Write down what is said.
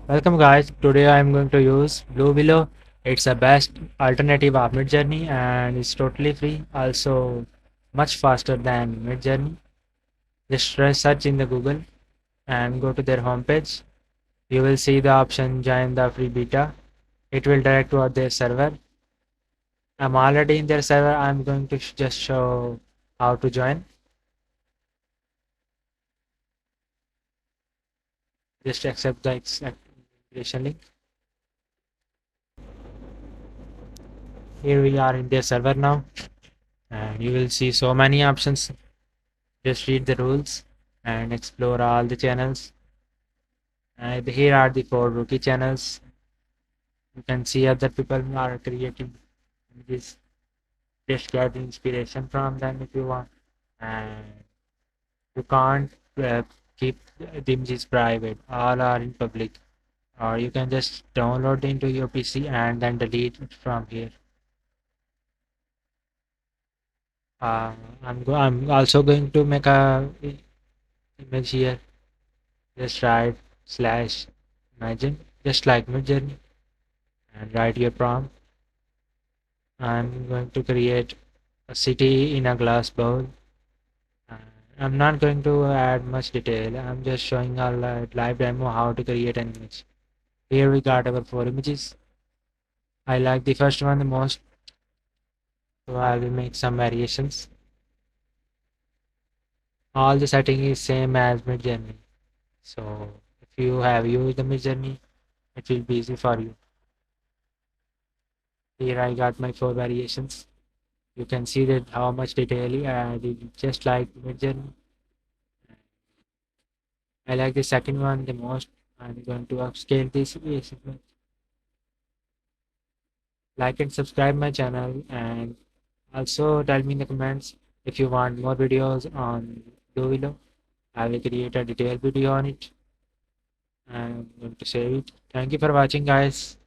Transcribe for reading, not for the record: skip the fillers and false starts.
Welcome guys, today I am going to use Bluewillow. It's the best alternative of midjourney and it's totally free, also much faster than midjourney. Just try search in the Google and go to their homepage. You will see the option join the free beta. It will direct to their server. I'm already in their server. I'm going to just show how to join. Just accept the invitation link. Here we are in their server now and you will see so many options. Just read the rules and explore all the channels. And here are the 4 rookie channels. You can see other people are creating images. Just get inspiration from them if you want. And you can't keep the images private. All are in public. Or you can just download into your PC and then delete it from here. Uh, I'm also going to make a image here. Just write slash imagine, just like midjourney, and write your prompt. I'm going to create a city in a glass bowl. Uh, I'm not going to add much detail. I'm just showing a live demo how to create an image. Here we got our 4 images. I like the first one the most, so I will make some variations. All the setting is same as midjourney. So if you have used the midjourney, it will be easy for you. Here I got my 4 variations. You can see that how much detail I did, just like midjourney. I like the second one the most. I'm going to upscale this. Like and subscribe my channel and also tell me in the comments if you want more videos on Bluewillow. I will create a detailed video on it. I'm going to save it. Thank you for watching guys.